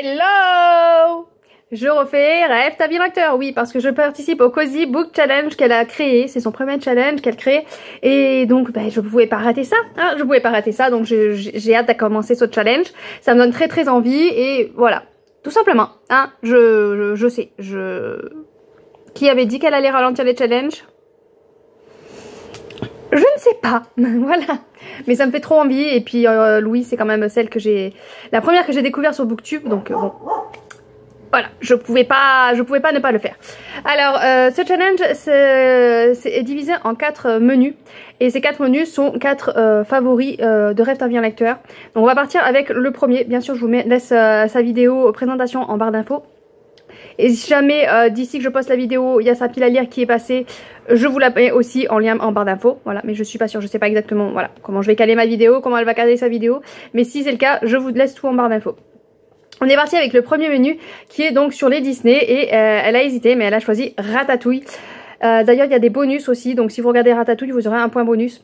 Hello! Je refais Rêve ta vie d'acteur, oui, parce que je participe au Cozy Book Challenge qu'elle a créé. C'est son premier challenge qu'elle crée. Et donc, je pouvais pas rater ça. Hein, je pouvais pas rater ça, donc j'ai hâte de commencer ce challenge. Ça me donne très envie, et voilà. Tout simplement. Hein, je sais. Qui avait dit qu'elle allait ralentir les challenges? Je ne sais pas, voilà. Mais ça me fait trop envie, et puis Louis, c'est quand même celle que la première que j'ai découvert sur Booktube, donc bon. Voilà, je pouvais pas ne pas le faire. Alors, ce challenge est divisé en 4 menus. Et ces 4 menus sont 4 favoris de Rêve ta vie lecteur. Donc on va partir avec le premier. Bien sûr, je vous laisse sa vidéo présentation en barre d'infos. Et si jamais d'ici que je poste la vidéo, il y a sa pile à lire qui est passée, je vous la mets aussi en lien en barre d'infos. Voilà, mais je suis pas sûre, je sais pas exactement voilà, comment je vais caler ma vidéo, comment elle va caler sa vidéo. Mais si c'est le cas, je vous laisse tout en barre d'infos. On est parti avec le premier menu qui est donc sur les Disney, et elle a hésité mais elle a choisi Ratatouille. D'ailleurs il y a des bonus aussi, donc si vous regardez Ratatouille vous aurez un point bonus.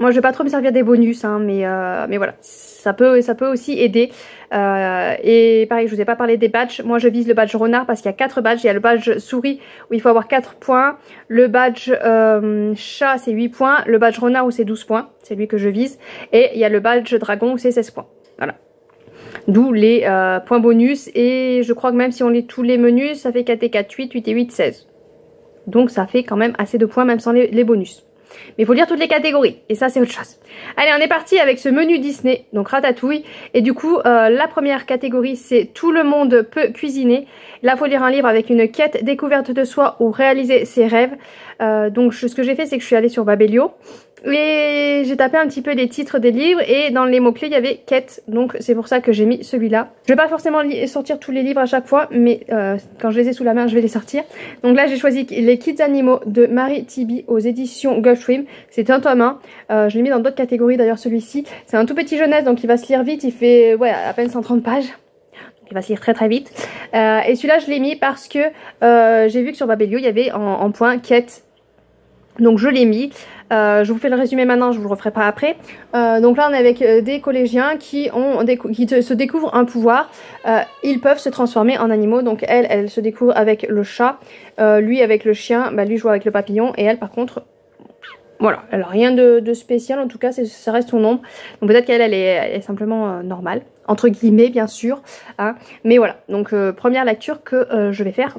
Moi je vais pas trop me servir des bonus hein, mais voilà, ça peut aussi aider. Et pareil, je vous ai pas parlé des badges. Moi je vise le badge renard parce qu'il y a 4 badges. Il y a le badge souris où il faut avoir 4 points, le badge chat c'est 8 points, le badge renard où c'est 12 points, c'est lui que je vise, et il y a le badge dragon où c'est 16 points. Voilà. D'où les points bonus, et je crois que même si on lit tous les menus, ça fait 4 et 4, 8, 8 et 8, 16. Donc ça fait quand même assez de points même sans les bonus. Mais il faut lire toutes les catégories, et ça c'est autre chose. Allez, on est parti avec ce menu Disney, donc Ratatouille. Et du coup, la première catégorie c'est tout le monde peut cuisiner. Là, il faut lire un livre avec une quête, découverte de soi ou réaliser ses rêves. Donc ce que j'ai fait, c'est que je suis allée sur Babelio. Et j'ai tapé un petit peu les titres des livres, et dans les mots-clés il y avait quête, donc c'est pour ça que j'ai mis celui-là. Je vais pas forcément sortir tous les livres à chaque fois, mais quand je les ai sous la main je vais les sortir. Donc là j'ai choisi Les Kids Animaux de Marie Tiby aux éditions Gulfstream. C'est un tome 1, je l'ai mis dans d'autres catégories d'ailleurs celui-ci. C'est un tout petit jeunesse, donc il va se lire vite, il fait ouais, à peine 130 pages. Il va se lire très vite. Et celui-là je l'ai mis parce que j'ai vu que sur Babelio il y avait en point quête. Donc je l'ai mis. Je vous fais le résumé maintenant, je vous le referai pas après. Donc là on est avec des collégiens qui se découvrent un pouvoir. Ils peuvent se transformer en animaux. Donc elle se découvre avec le chat, lui avec le chien, lui joue avec le papillon, et elle par contre, voilà, elle a rien de spécial, en tout cas ça reste son ombre. Donc peut-être qu'elle est simplement normale, entre guillemets bien sûr, hein. Mais voilà, donc première lecture que je vais faire,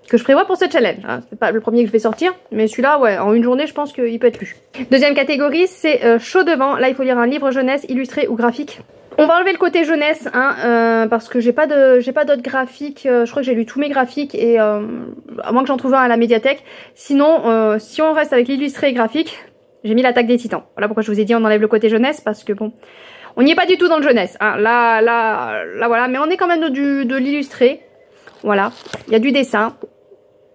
que je prévois pour ce challenge, hein. C'est pas le premier que je vais sortir, mais celui-là, ouais, en une journée je pense qu'il peut être lu. Deuxième catégorie, c'est chaud devant. Là il faut lire un livre jeunesse, illustré ou graphique. On va enlever le côté jeunesse, hein, parce que j'ai pas d'autres graphiques. Je crois que j'ai lu tous mes graphiques, et à moins que j'en trouve un à la médiathèque. Sinon, si on reste avec l'illustré et graphique, j'ai mis l'Attaque des Titans. Voilà pourquoi je vous ai dit on enlève le côté jeunesse, parce que bon, on n'y est pas du tout dans le jeunesse. Hein. Là, voilà, mais on est quand même de l'illustré. Voilà, il y a du dessin.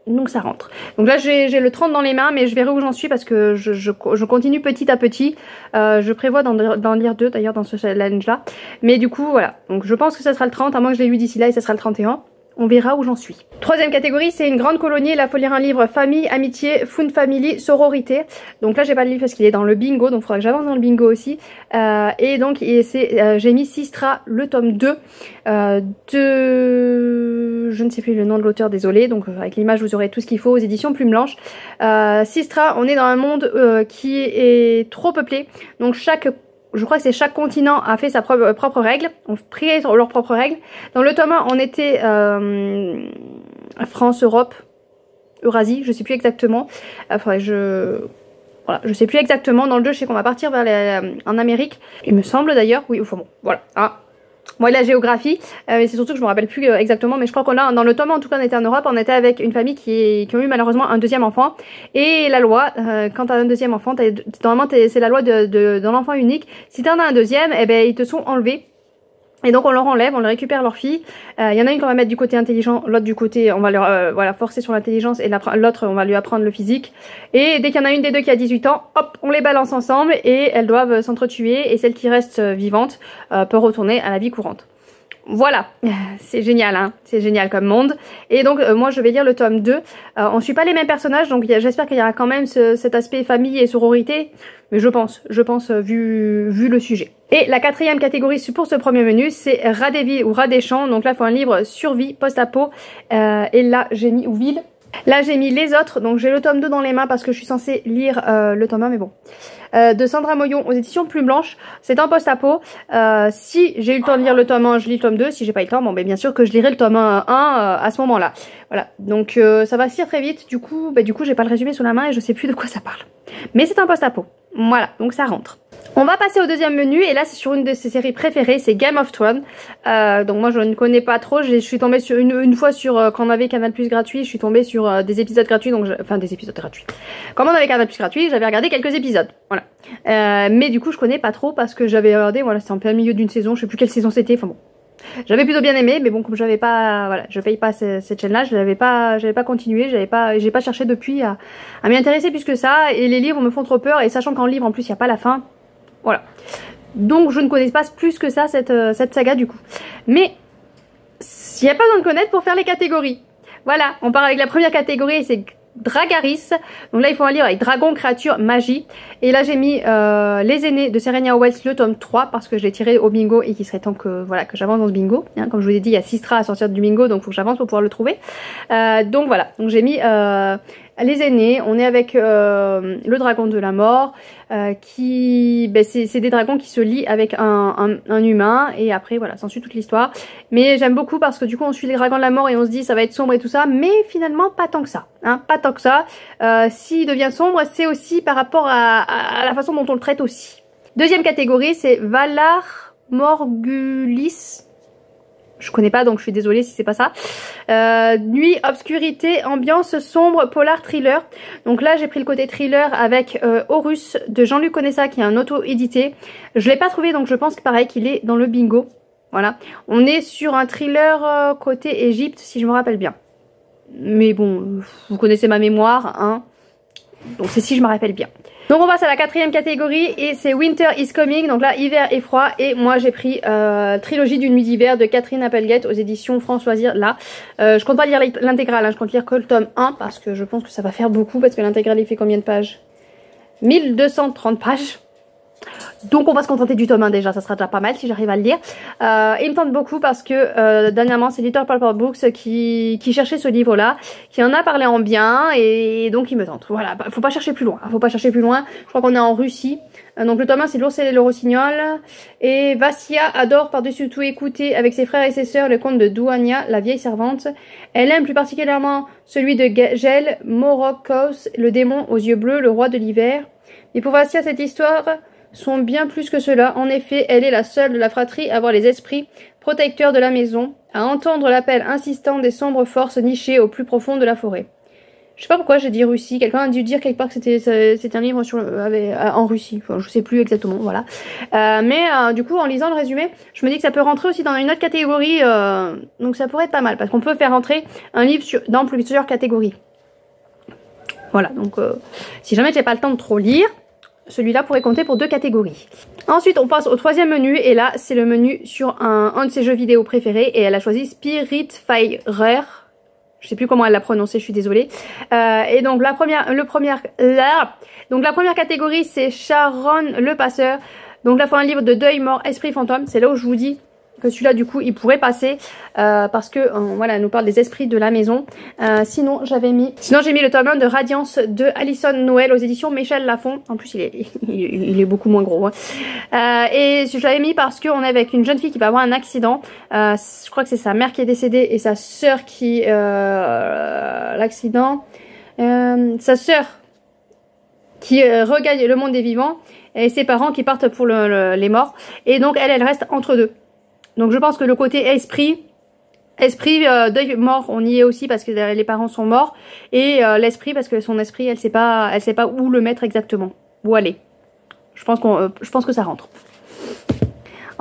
Donc ça rentre. Donc là j'ai le 30 dans les mains, mais je verrai où j'en suis parce que je continue petit à petit. Je prévois d'en lire 2 d'ailleurs dans ce challenge là. Mais du coup voilà, donc je pense que ça sera le 30, à moins que je l'ai lu d'ici là, et ça sera le 31. On verra où j'en suis. Troisième catégorie, c'est une grande colonie. Là, il faut lire un livre famille, amitié, fun family, sororité. Donc là, j'ai pas le livre parce qu'il est dans le bingo, donc il faudra que j'avance dans le bingo aussi. Et donc, j'ai mis Sistra, le tome 2 je ne sais plus le nom de l'auteur, désolé. Donc avec l'image, vous aurez tout ce qu'il faut aux éditions Plume Blanche. Sistra, on est dans un monde qui est trop peuplé. Donc je crois que c'est chaque continent a fait sa propre règle, on priait leurs propres règles. Dans le tome 1, on était France, Europe, Eurasie, je sais plus exactement. Voilà, je sais plus exactement. Dans le 2, je sais qu'on va partir vers en Amérique, il me semble d'ailleurs. Oui, enfin bon, voilà. Hein. Moi la géographie, mais c'est surtout que je me rappelle plus exactement, mais je crois qu'on a dans le tome 1, en tout cas on était en Europe, on était avec une famille qui ont eu malheureusement un deuxième enfant, et la loi, quand t'as un deuxième enfant, normalement c'est la loi d'un enfant unique, si t'en as un deuxième, eh ben ils te sont enlevés. Et donc on leur enlève, on leur récupère leur fille. Il y en a une qu'on va mettre du côté intelligent, l'autre du côté on va leur voilà, forcer sur l'intelligence, et l'autre on va lui apprendre le physique. Et dès qu'il y en a une des deux qui a 18 ans, hop, on les balance ensemble, et elles doivent s'entretuer, et celle qui reste vivante peut retourner à la vie courante. Voilà, c'est génial, hein, c'est génial comme monde. Et donc moi je vais lire le tome 2. On suit pas les mêmes personnages, donc j'espère qu'il y aura quand même cet aspect famille et sororité. Mais je pense vu le sujet. Et la quatrième catégorie pour ce premier menu, c'est Rat des villes ou Rat des champs. Donc là il faut un livre survie post-apo. Et là j'ai mis ou ville. Là j'ai mis les autres, donc j'ai le tome 2 dans les mains parce que je suis censée lire le tome 1, mais bon. De Sandra Moyon aux éditions Plume Blanche. C'est un post-apo. Si j'ai eu le temps de lire le tome 1, je lis le tome 2. Si j'ai pas eu le temps, bon, ben, bien sûr que je lirai le tome 1 à ce moment-là. Voilà, donc ça va se lire très vite. Du coup, j'ai pas le résumé sous la main et je sais plus de quoi ça parle. Mais c'est un post-apo. Voilà, donc ça rentre. On va passer au deuxième menu et là c'est sur une de ses séries préférées, c'est Game of Thrones. Donc moi je ne connais pas trop, je suis tombée sur une fois sur quand on avait Canal Plus gratuit, je suis tombée sur des épisodes gratuits, donc enfin des épisodes gratuits. Comme on avait Canal Plus gratuit, j'avais regardé quelques épisodes, voilà. Mais du coup je connais pas trop parce que j'avais regardé, voilà, c'était en plein milieu d'une saison, je sais plus quelle saison c'était, enfin bon. J'avais plutôt bien aimé, mais bon comme j'avais pas, voilà, je paye pas cette chaîne là, j'avais pas continué, j'ai pas cherché depuis à m'y intéresser plus que ça, et les livres me font trop peur, et sachant qu'en livre en plus il n'y a pas la fin. Voilà, donc je ne connais pas plus que ça cette saga du coup. Mais il n'y a pas besoin de connaître pour faire les catégories. Voilà, on part avec la première catégorie, c'est Dragaris. Donc là il faut un livre avec dragon, créature, magie. Et là j'ai mis Les Aînés de Serena Wells, le tome 3, parce que je l'ai tiré au bingo et qu'il serait temps que, voilà, que j'avance dans ce bingo. Hein, comme je vous ai dit, il y a 6 strass à sortir du bingo, donc il faut que j'avance pour pouvoir le trouver. Donc voilà, donc j'ai mis Les Aînés. On est avec le dragon de la mort, c'est des dragons qui se lient avec un humain, et après voilà, s'ensuit toute l'histoire. Mais j'aime beaucoup parce que du coup on suit les dragons de la mort et on se dit ça va être sombre et tout ça, mais finalement pas tant que ça, hein, pas tant que ça. S'il devient sombre, c'est aussi par rapport à la façon dont on le traite aussi. Deuxième catégorie, c'est Valar Morghulis. Je connais pas, donc je suis désolée si c'est pas ça. Nuit, obscurité, ambiance sombre, polar, thriller. Donc là j'ai pris le côté thriller avec Horus de Jean-Luc Conessa, qui est un auto-édité. Je l'ai pas trouvé, donc je pense que pareil qu'il est dans le bingo. Voilà, on est sur un thriller côté Égypte si je me rappelle bien. Mais bon, vous connaissez ma mémoire, hein. Donc c'est si je me rappelle bien. Donc on passe à la quatrième catégorie et c'est Winter is Coming, donc là hiver et froid, et moi j'ai pris Trilogie d'une nuit d'hiver de Catherine Applegate aux éditions France Loisirs. Là je compte pas lire l'intégrale, hein, je compte lire que le tome 1 parce que je pense que ça va faire beaucoup, parce que l'intégrale il fait combien de pages? 1230 pages. Donc on va se contenter du tome 1 déjà, ça sera déjà pas mal si j'arrive à le lire. Il me tente beaucoup parce que dernièrement c'est Little Purple Books qui cherchait ce livre là, qui en a parlé en bien, et donc il me tente. Voilà, faut pas chercher plus loin, faut pas chercher plus loin. Je crois qu'on est en Russie. Donc le tome 1 c'est L'ours et le rossignol. Et Vassia adore par-dessus tout écouter avec ses frères et ses sœurs le conte de Douania, la vieille servante. Elle aime plus particulièrement celui de Gel Morokos, le démon aux yeux bleus, le roi de l'hiver. Et pour Vassia cette histoire sont bien plus que cela. En effet, elle est la seule de la fratrie à voir les esprits protecteurs de la maison, à entendre l'appel insistant des sombres forces nichées au plus profond de la forêt. Je sais pas pourquoi j'ai dit Russie. Quelqu'un a dû dire quelque part que c'était un livre en Russie. Enfin, je sais plus exactement, voilà. Du coup, en lisant le résumé, je me dis que ça peut rentrer aussi dans une autre catégorie. Donc ça pourrait être pas mal, parce qu'on peut faire rentrer un livre dans plusieurs catégories. Voilà, donc si jamais j'ai pas le temps de trop lire, celui-là pourrait compter pour 2 catégories. Ensuite, on passe au troisième menu, et là, c'est le menu sur un de ses jeux vidéo préférés, et elle a choisi Spiritfarer. Je sais plus comment elle l'a prononcé, je suis désolée. Et donc la première catégorie, c'est Sharon le Passeur. Donc là, il faut un livre de deuil, mort, esprit, fantôme. C'est là où je vous dis que celui-là du coup il pourrait passer parce que voilà, elle nous parle des esprits de la maison. Sinon j'ai mis le tome 1 de Radiance de Alison Noël aux éditions Michel Lafon. En plus il est beaucoup moins gros, hein. Et je l'avais mis parce qu'on est avec une jeune fille qui va avoir un accident. Je crois que c'est sa mère qui est décédée et sa sœur qui l'accident, sa sœur qui regagne le monde des vivants, et ses parents qui partent pour les morts, et donc elle reste entre deux. Donc je pense que le côté esprit, deuil, mort, on y est aussi parce que les parents sont morts, et l'esprit parce que son esprit, elle sait pas où le mettre exactement, où aller. Je pense que ça rentre.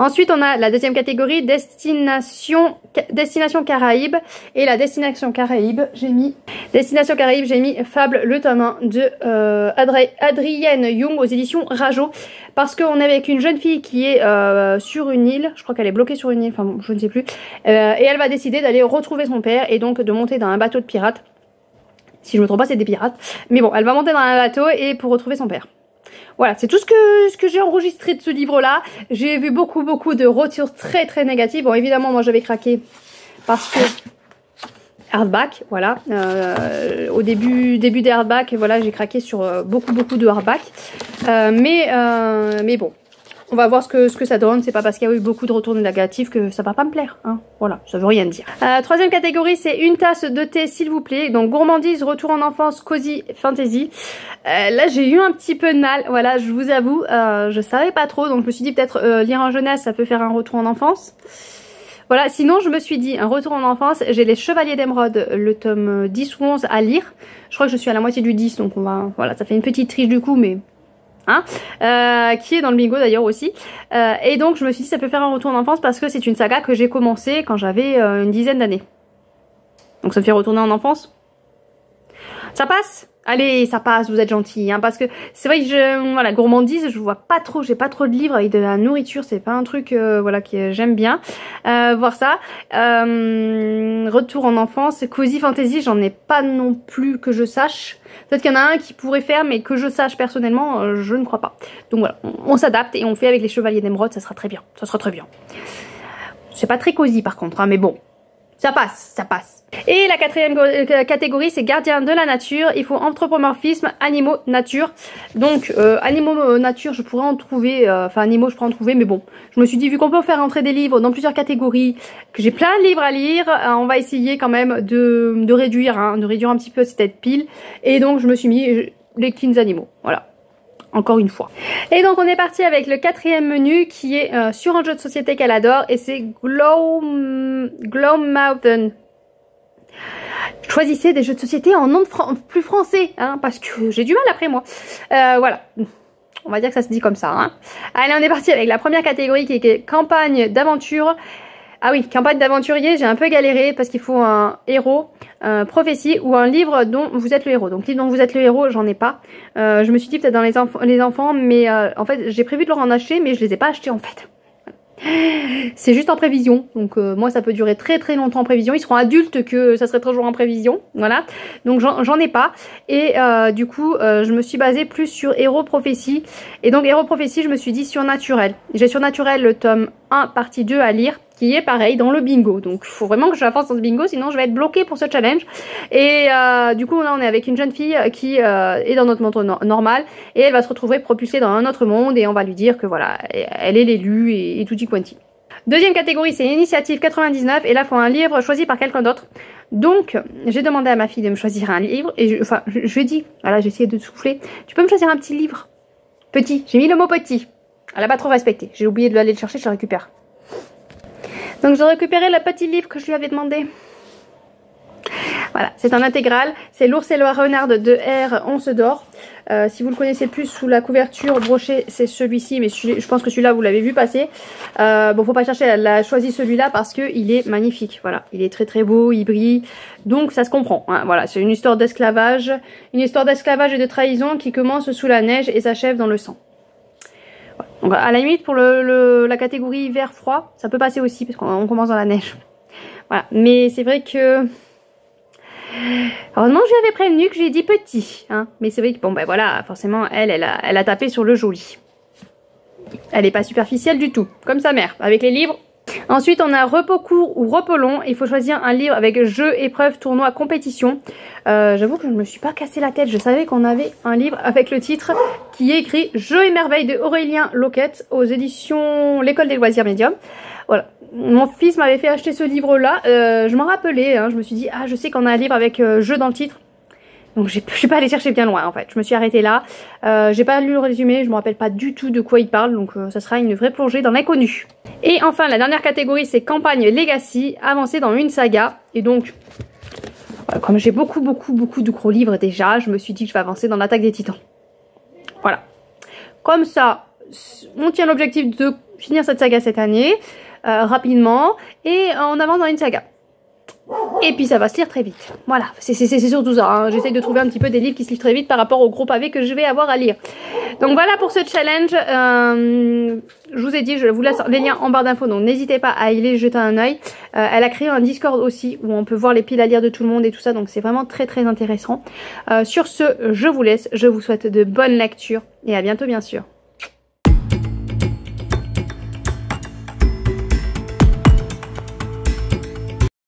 Ensuite, on a la deuxième catégorie, Destination Caraïbes. Et la Destination Caraïbes, j'ai mis Fable, le tome 1 de Adrienne Young aux éditions Rajo. Parce qu'on est avec une jeune fille qui est sur une île, je crois qu'elle est bloquée sur une île, enfin bon, je ne sais plus. Et elle va décider d'aller retrouver son père et donc de monter dans un bateau de pirates. Si je me trompe pas, c'est des pirates. Mais bon, elle va monter dans un bateau et pour retrouver son père. Voilà, c'est tout ce que j'ai enregistré de ce livre-là. J'ai vu beaucoup de retours très négatifs. Bon, évidemment, moi j'avais craqué parce que hardback, voilà. Au début des hardbacks, voilà, j'ai craqué sur beaucoup de hardback. Mais bon, on va voir ce que ça donne. C'est pas parce qu'il y a eu beaucoup de retours négatifs que ça va pas me plaire, hein. Voilà, ça veut rien dire. Troisième catégorie, c'est une tasse de thé, s'il vous plaît. Donc gourmandise, retour en enfance, cozy fantasy. Là, j'ai eu un petit peu de mal. Voilà, je vous avoue, je savais pas trop. Donc je me suis dit peut-être lire en jeunesse, ça peut faire un retour en enfance. Voilà, sinon je me suis dit un retour en enfance. J'ai les Chevaliers d'Émeraude, le tome 10 ou 11 à lire. Je crois que je suis à la moitié du 10, donc on va, voilà, ça fait une petite triche du coup, mais hein, qui est dans le bingo d'ailleurs aussi. Et donc je me suis dit ça peut faire un retour en enfance parce que c'est une saga que j'ai commencé quand j'avais une dizaine d'années. Donc ça me fait retourner en enfance. Ça passe? Allez, ça passe, vous êtes gentils, hein, parce que c'est vrai que voilà, gourmandise, je vois pas trop, j'ai pas trop de livres avec de la nourriture, c'est pas un truc, voilà, que j'aime bien voir ça. Retour en enfance, cozy fantasy, j'en ai pas non plus que je sache. Peut-être qu'il y en a un qui pourrait faire, mais que je sache personnellement, je ne crois pas. Donc voilà, on s'adapte et on fait avec les Chevaliers d'Émeraude, ça sera très bien, ça sera très bien. C'est pas très cosy par contre, hein, mais bon, ça passe, ça passe. Et la quatrième catégorie, c'est gardien de la nature. Il faut anthropomorphisme, animaux, nature. Donc, animaux, nature, je pourrais en trouver. Enfin, animaux, je pourrais en trouver. Mais bon, je me suis dit, vu qu'on peut faire entrer des livres dans plusieurs catégories, que j'ai plein de livres à lire, on va essayer quand même de réduire un petit peu cette pile. Et donc, je me suis mis les Kins animaux. Voilà. Encore une fois. Et donc on est parti avec le quatrième menu qui est sur un jeu de société qu'elle adore et c'est Glowmountain. Choisissez des jeux de société en nom plus français, hein, parce que j'ai du mal après moi. Voilà. On va dire que ça se dit comme ça. Hein. Allez, on est parti avec la première catégorie qui est campagne d'aventure. Ah oui, campagne d'aventurier, j'ai un peu galéré parce qu'il faut un héros, prophétie ou un livre dont vous êtes le héros. Donc livre dont vous êtes le héros, j'en ai pas. Je me suis dit peut-être dans les enfants, mais en fait j'ai prévu de leur en acheter, mais je les ai pas achetés en fait. C'est juste en prévision, donc moi ça peut durer très longtemps en prévision. Ils seront adultes que ça serait toujours en prévision, voilà. Donc j'en ai pas et du coup je me suis basée plus sur héros prophétie. Et donc héros prophétie, je me suis dit surnaturel. J'ai surnaturel le tome 1 partie 2 à lire, qui est pareil dans le bingo. Donc il faut vraiment que j'avance dans ce bingo, sinon je vais être bloquée pour ce challenge. Et du coup là on est avec une jeune fille qui est dans notre monde normal et elle va se retrouver propulsée dans un autre monde et on va lui dire que voilà, elle est l'élue et tutti quanti. Deuxième catégorie, c'est Initiative 99 et là il faut un livre choisi par quelqu'un d'autre. Donc j'ai demandé à ma fille de me choisir un livre et je lui ai dit, voilà, j'ai essayé de souffler, tu peux me choisir un petit livre? Petit, j'ai mis le mot petit. Elle a pas trop respecté, j'ai oublié de aller le chercher, je le récupère. Donc j'ai récupéré le petit livre que je lui avais demandé. Voilà, c'est un intégral. C'est L'ours et le renard de R. On se dort. Si vous le connaissez plus sous la couverture brochée, c'est celui-ci. Mais je pense que celui-là, vous l'avez vu passer. Bon, faut pas chercher. Elle a choisi celui-là parce qu'il est magnifique. Voilà, il est très beau, il brille. Donc ça se comprend. Hein. Voilà, c'est une histoire d'esclavage. Une histoire d'esclavage et de trahison qui commence sous la neige et s'achève dans le sang. Donc, à la limite pour la catégorie hiver froid, ça peut passer aussi parce qu'on commence dans la neige. Voilà, mais c'est vrai que heureusement je lui avais prévenu que j'ai dit petit, hein. Mais c'est vrai que bon ben voilà, forcément elle a tapé sur le joli. Elle est pas superficielle du tout, comme sa mère avec les livres. Ensuite on a repos court ou repos long. Il faut choisir un livre avec jeu, épreuve, tournoi, compétition. J'avoue que je ne me suis pas cassé la tête. Je savais qu'on avait un livre avec le titre qui est écrit Jeux et merveilles de Aurélien Loquette aux éditions L'École des loisirs médiums. Voilà. Mon fils m'avait fait acheter ce livre là. Je m'en rappelais, hein. Je me suis dit ah je sais qu'on a un livre avec jeu dans le titre. Donc je suis pas allée chercher bien loin en fait, je me suis arrêtée là, j'ai pas lu le résumé, je me rappelle pas du tout de quoi il parle, donc ça sera une vraie plongée dans l'inconnu. Et enfin la dernière catégorie c'est campagne Legacy, avancer dans une saga, et donc comme j'ai beaucoup de gros livres déjà, je me suis dit que je vais avancer dans l'Attaque des Titans. Voilà, comme ça on tient l'objectif de finir cette saga cette année, rapidement, et on avance dans une saga. Et puis ça va se lire très vite. Voilà, c'est surtout ça. Hein. J'essaye de trouver un petit peu des livres qui se livrent très vite par rapport au gros pavé que je vais avoir à lire. Donc voilà pour ce challenge. Je vous ai dit, je vous laisse les liens en barre d'infos, donc n'hésitez pas à y aller jeter un oeil. Elle a créé un Discord aussi où on peut voir les piles à lire de tout le monde et tout ça, donc c'est vraiment très très intéressant. Sur ce, je vous laisse. Je vous souhaite de bonnes lectures et à bientôt bien sûr.